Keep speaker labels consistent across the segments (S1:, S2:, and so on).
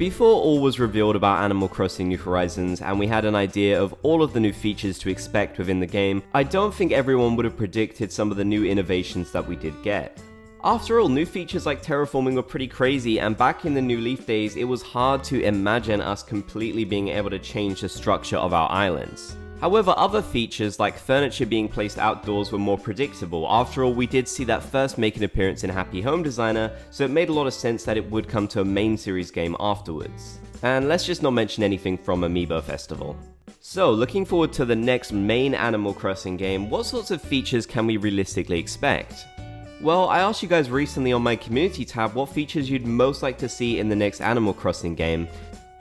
S1: Before all was revealed about Animal Crossing New Horizons and we had an idea of all of the new features to expect within the game, I don't think everyone would have predicted some of the new innovations that we did get. After all, new features like terraforming were pretty crazy, and back in the New Leaf days, it was hard to imagine us completely being able to change the structure of our islands. However, other features like furniture being placed outdoors were more predictable. After all, we did see that first make an appearance in Happy Home Designer, so it made a lot of sense that it would come to a main series game afterwards. And let's just not mention anything from Amiibo Festival. So, looking forward to the next main Animal Crossing game, what sorts of features can we realistically expect? Well, I asked you guys recently on my community tab what features you'd most like to see in the next Animal Crossing game.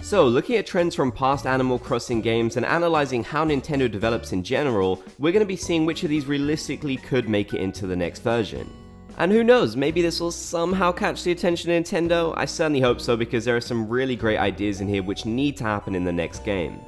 S1: So, looking at trends from past Animal Crossing games and analysing how Nintendo develops in general, we're going to be seeing which of these realistically could make it into the next version. And who knows, maybe this will somehow catch the attention of Nintendo? I certainly hope so, because there are some really great ideas in here which need to happen in the next game.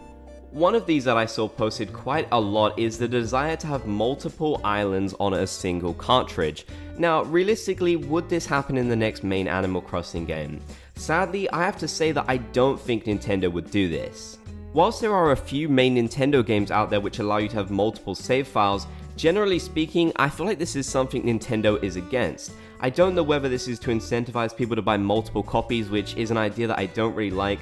S1: One of these that I saw posted quite a lot is the desire to have multiple islands on a single cartridge. Now, realistically, would this happen in the next main Animal Crossing game? Sadly, I have to say that I don't think Nintendo would do this. Whilst there are a few main Nintendo games out there which allow you to have multiple save files, generally speaking, I feel like this is something Nintendo is against. I don't know whether this is to incentivize people to buy multiple copies, which is an idea that I don't really like,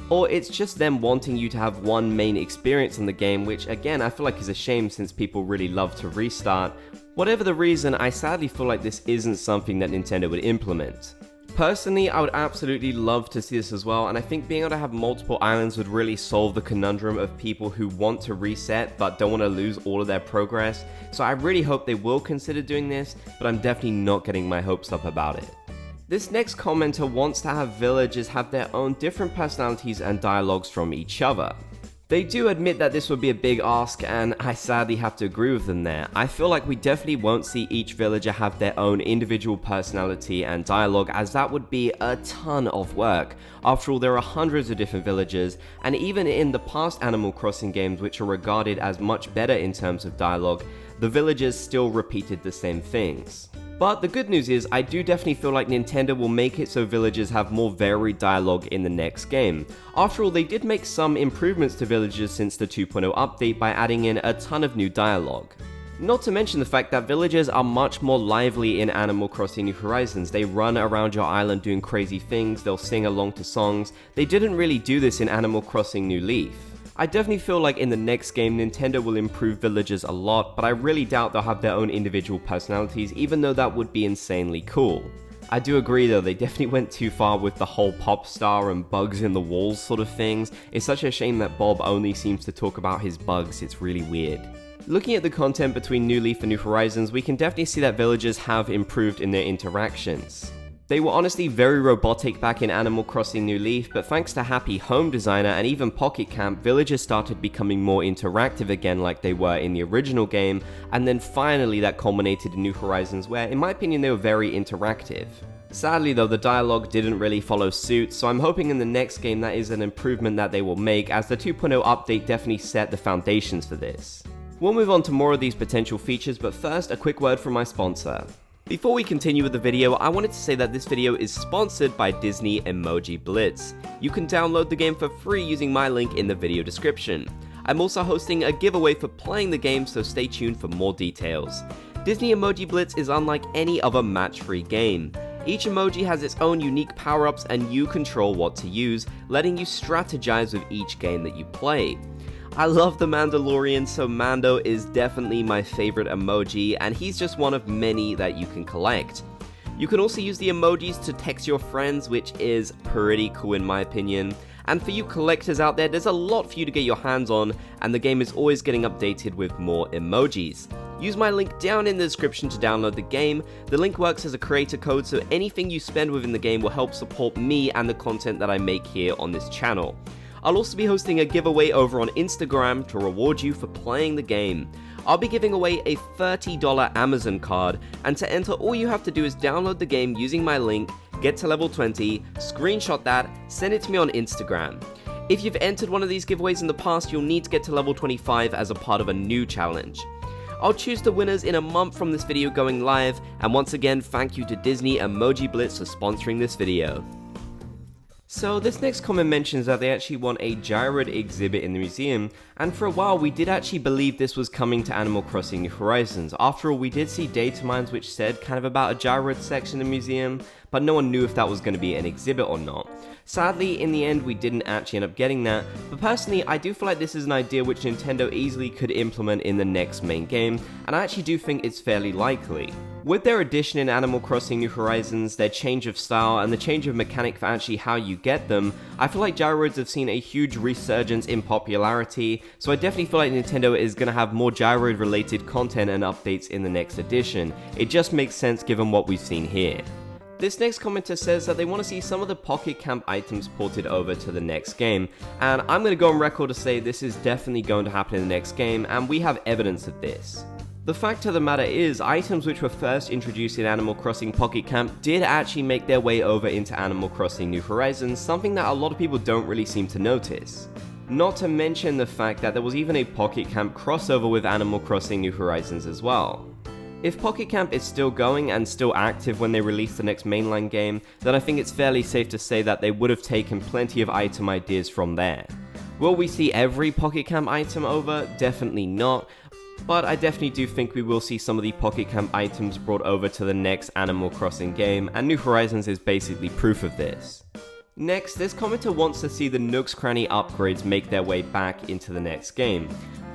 S1: or it's just them wanting you to have one main experience in the game, which again I feel like is a shame since people really love to restart. Whatever the reason, I sadly feel like this isn't something that Nintendo would implement. Personally, I would absolutely love to see this as well, and I think being able to have multiple islands would really solve the conundrum of people who want to reset but don't want to lose all of their progress. So I really hope they will consider doing this, but I'm definitely not getting my hopes up about it. This next commenter wants to have villagers have their own different personalities and dialogues from each other. They do admit that this would be a big ask, and I sadly have to agree with them there. I feel like we definitely won't see each villager have their own individual personality and dialogue, as that would be a ton of work. After all, there are hundreds of different villagers, and even in the past Animal Crossing games, which are regarded as much better in terms of dialogue, the villagers still repeated the same things. But the good news is, I do definitely feel like Nintendo will make it so villagers have more varied dialogue in the next game. After all, they did make some improvements to villagers since the 2.0 update by adding in a ton of new dialogue. Not to mention the fact that villagers are much more lively in Animal Crossing New Horizons. They run around your island doing crazy things, they'll sing along to songs. They didn't really do this in Animal Crossing New Leaf. I definitely feel like in the next game Nintendo will improve villagers a lot, but I really doubt they'll have their own individual personalities, even though that would be insanely cool. I do agree though, they definitely went too far with the whole pop star and bugs in the walls sort of things. It's such a shame that Bob only seems to talk about his bugs, it's really weird. Looking at the content between New Leaf and New Horizons, we can definitely see that villagers have improved in their interactions. They were honestly very robotic back in Animal Crossing New Leaf, but thanks to Happy Home Designer and even Pocket Camp, villagers started becoming more interactive again like they were in the original game, and then finally that culminated in New Horizons where, in my opinion, they were very interactive. Sadly though, the dialogue didn't really follow suit, so I'm hoping in the next game that is an improvement that they will make, as the 2.0 update definitely set the foundations for this. We'll move on to more of these potential features, but first a quick word from my sponsor. Before we continue with the video, I wanted to say that this video is sponsored by Disney Emoji Blitz. You can download the game for free using my link in the video description. I'm also hosting a giveaway for playing the game, so stay tuned for more details. Disney Emoji Blitz is unlike any other match-free game. Each emoji has its own unique power-ups and you control what to use, letting you strategize with each game that you play. I love the Mandalorian, so Mando is definitely my favorite emoji, and he's just one of many that you can collect. You can also use the emojis to text your friends, which is pretty cool in my opinion. And for you collectors out there, there's a lot for you to get your hands on, and the game is always getting updated with more emojis. Use my link down in the description to download the game. The link works as a creator code, so anything you spend within the game will help support me and the content that I make here on this channel. I'll also be hosting a giveaway over on Instagram to reward you for playing the game. I'll be giving away a $30 Amazon card, and to enter all you have to do is download the game using my link, get to level 20, screenshot that, send it to me on Instagram. If you've entered one of these giveaways in the past, you'll need to get to level 25 as a part of a new challenge. I'll choose the winners in a month from this video going live, and once again, thank you to Disney Emoji Blitz for sponsoring this video. So this next comment mentions that they actually want a Gyroid exhibit in the museum, and for a while we did actually believe this was coming to Animal Crossing New Horizons. After all, we did see data mines which said kind of about a Gyroid section in the museum, but no one knew if that was going to be an exhibit or not. Sadly, in the end we didn't actually end up getting that, but personally I do feel like this is an idea which Nintendo easily could implement in the next main game, and I actually do think it's fairly likely. With their addition in Animal Crossing New Horizons, their change of style, and the change of mechanic for actually how you get them, I feel like Gyroids have seen a huge resurgence in popularity, so I definitely feel like Nintendo is going to have more Gyroid related content and updates in the next edition. It just makes sense given what we've seen here. This next commenter says that they want to see some of the Pocket Camp items ported over to the next game, and I'm going to go on record to say this is definitely going to happen in the next game, and we have evidence of this. The fact of the matter is, items which were first introduced in Animal Crossing Pocket Camp did actually make their way over into Animal Crossing New Horizons, something that a lot of people don't really seem to notice. Not to mention the fact that there was even a Pocket Camp crossover with Animal Crossing New Horizons as well. If Pocket Camp is still going and still active when they release the next mainline game, then I think it's fairly safe to say that they would have taken plenty of item ideas from there. Will we see every Pocket Camp item over? Definitely not. But I definitely do think we will see some of the Pocket Camp items brought over to the next Animal Crossing game, and New Horizons is basically proof of this. Next, this commenter wants to see the Nooks Cranny upgrades make their way back into the next game.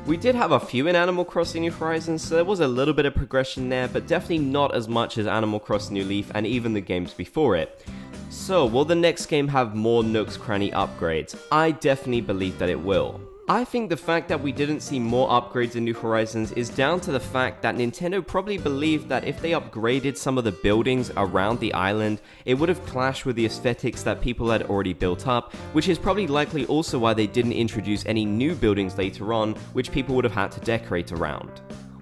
S1: We did have a few in Animal Crossing New Horizons, so there was a little bit of progression there, but definitely not as much as Animal Crossing New Leaf and even the games before it. So, will the next game have more Nooks Cranny upgrades? I definitely believe that it will. I think the fact that we didn't see more upgrades in New Horizons is down to the fact that Nintendo probably believed that if they upgraded some of the buildings around the island, it would have clashed with the aesthetics that people had already built up, which is probably likely also why they didn't introduce any new buildings later on, which people would have had to decorate around.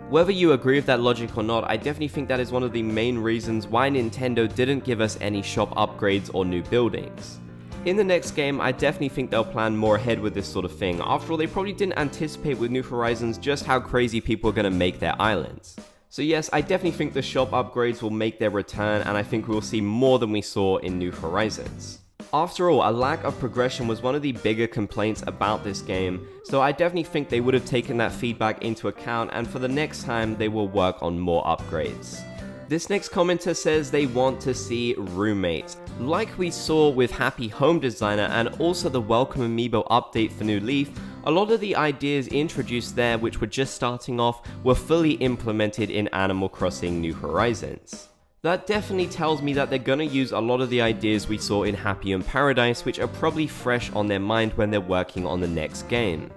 S1: Whether you agree with that logic or not, I definitely think that is one of the main reasons why Nintendo didn't give us any shop upgrades or new buildings. In the next game, I definitely think they'll plan more ahead with this sort of thing. After all, they probably didn't anticipate with New Horizons just how crazy people are going to make their islands. So yes, I definitely think the shop upgrades will make their return, and I think we'll see more than we saw in New Horizons. After all, a lack of progression was one of the bigger complaints about this game, so I definitely think they would have taken that feedback into account, and for the next time, they will work on more upgrades. This next commenter says they want to see roommates. Like we saw with Happy Home Designer and also the Welcome Amiibo update for New Leaf, a lot of the ideas introduced there which were just starting off were fully implemented in Animal Crossing New Horizons. That definitely tells me that they're gonna use a lot of the ideas we saw in Happy Home Paradise, which are probably fresh on their mind when they're working on the next game.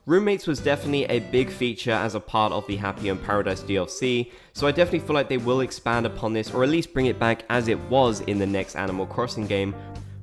S1: Roommates was definitely a big feature as a part of the Happy Home Paradise DLC, so I definitely feel like they will expand upon this, or at least bring it back as it was in the next Animal Crossing game,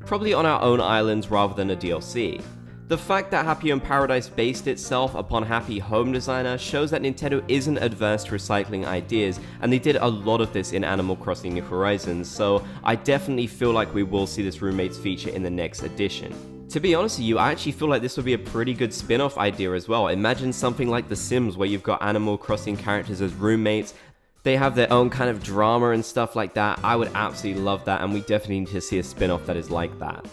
S1: probably on our own islands rather than a DLC. The fact that Happy Home Paradise based itself upon Happy Home Designer shows that Nintendo isn't adverse to recycling ideas, and they did a lot of this in Animal Crossing New Horizons, so I definitely feel like we will see this roommates feature in the next edition. To be honest with you, I actually feel like this would be a pretty good spin-off idea as well. Imagine something like The Sims where you've got Animal Crossing characters as roommates. They have their own kind of drama and stuff like that. I would absolutely love that, and we definitely need to see a spin-off that is like that.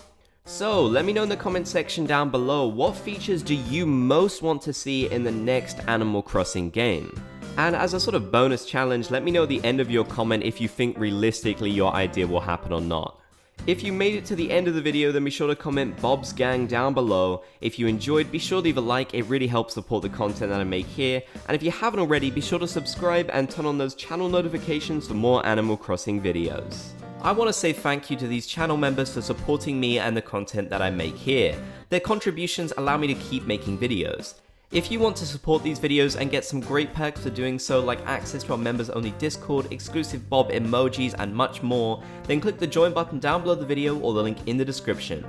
S1: So, let me know in the comment section down below, what features do you most want to see in the next Animal Crossing game? And as a sort of bonus challenge, let me know at the end of your comment if you think realistically your idea will happen or not. If you made it to the end of the video, then be sure to comment Bob's Gang down below. If you enjoyed, be sure to leave a like, it really helps support the content that I make here. And if you haven't already, be sure to subscribe and turn on those channel notifications for more Animal Crossing videos. I want to say thank you to these channel members for supporting me and the content that I make here. Their contributions allow me to keep making videos. If you want to support these videos and get some great perks for doing so, like access to our members only Discord, exclusive Bob emojis and much more, then click the join button down below the video or the link in the description.